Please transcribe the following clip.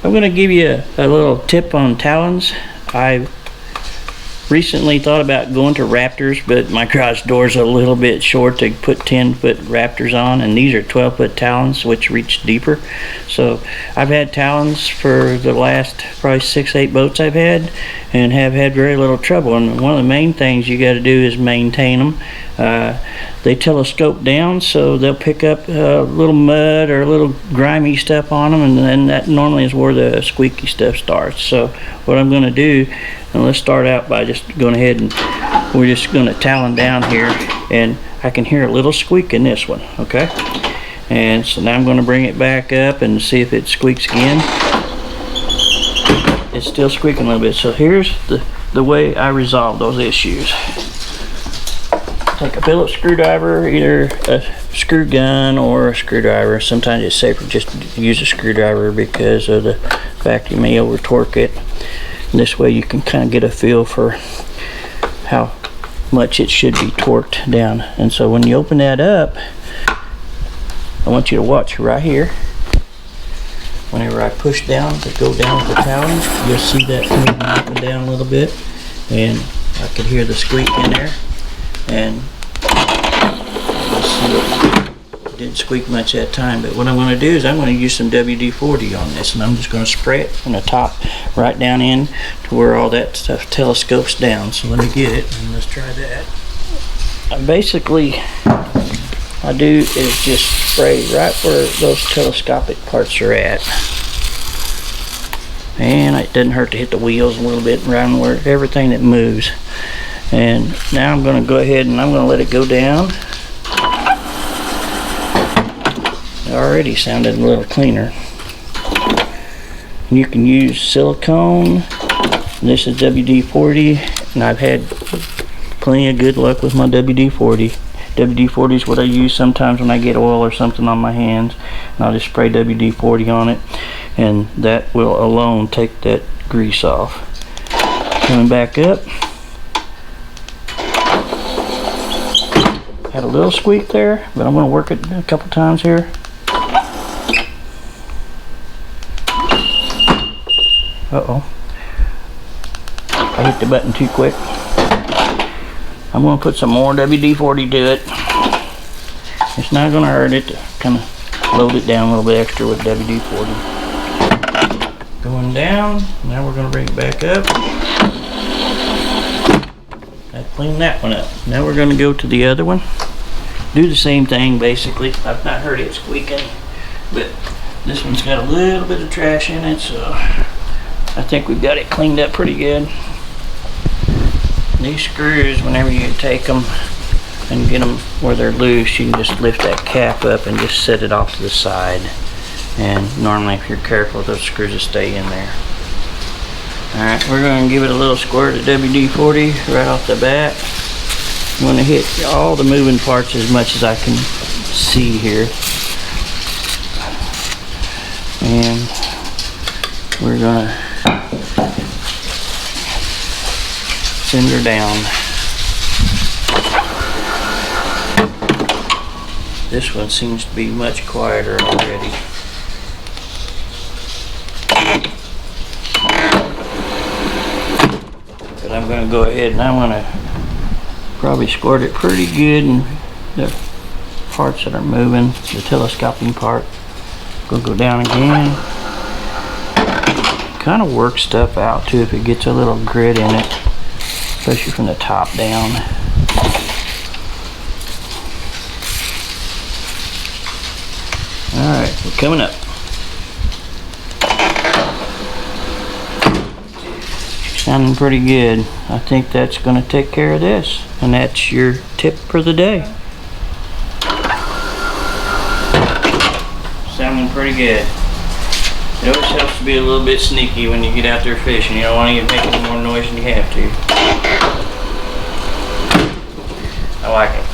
I'm going to give you a little tip on talons. I recently thought about going to raptors, but my garage door's a little bit short to put 10-foot raptors on, and these are 12-foot talons, which reach deeper. So I've had talons for the last probably 6-8 boats I've had, and have had very little trouble. And one of the main things you got to do is maintain them. They telescope down, so they'll pick up a little mud or a little grimy stuff on them, and then that normally is where the squeaky stuff starts. So what I'm going to do, and let's start out by just going ahead and we're just going to talon down here, and I can hear a little squeak in this one, okay? And so now I'm going to bring it back up and see if it squeaks again. It's still squeaking a little bit. So here's the way I resolve those issues. Take a Phillips screwdriver, either a screw gun or a screwdriver. Sometimes it's safer just to use a screwdriver because of the fact you may over torque it. And this way you can kind of get a feel for how much it should be torqued down. And so when you open that up, I want you to watch right here. Whenever I push down to go down with the talon, you'll see that moving up and down a little bit, and I can hear the squeak in there. And let's see, it didn't squeak much that time, but what I'm going to do is I'm going to use some WD-40 on this, and I'm just going to spray it from the top right down in to where all that stuff telescopes down. So let me get it and let's try that. Basically I do is just spray right where those telescopic parts are at, and it doesn't hurt to hit the wheels a little bit around where everything that moves. And now I'm going to go ahead and I'm going to let it go down. It already sounded a little cleaner. You can use silicone. This is WD-40, and I've had plenty of good luck with my WD-40. WD-40 is what I use sometimes when I get oil or something on my hands, and I'll just spray WD-40 on it, and that will alone take that grease off. Coming back up. Had a little squeak there, but I'm going to work it a couple times here. Uh-oh. I hit the button too quick. I'm going to put some more WD-40 to it. It's not going to hurt it to kind of load it down a little bit extra with WD-40. Going down. Now we're going to bring it back up. Clean that one up. Now we're going to go to the other one. Do the same thing basically. I've not heard it squeaking, but this one's got a little bit of trash in it, so I think we've got it cleaned up pretty good. These screws, whenever you take them and get them where they're loose, you can just lift that cap up and just set it off to the side. And normally, if you're careful, those screws will stay in there. Alright, we're going to give it a little squirt of WD-40 right off the bat. I'm going to hit all the moving parts as much as I can see here. And we're going to send her down. This one seems to be much quieter already. I'm going to go ahead and I'm going to probably squirt it pretty good in the parts that are moving, the telescoping part. Go down again. Kind of work stuff out too if it gets a little grit in it, especially from the top down. Alright, we're coming up. Sounding pretty good. I think that's going to take care of this, and that's your tip for the day. Sounding pretty good. It always helps to be a little bit sneaky when you get out there fishing. You don't want to make any more noise than you have to. I like it.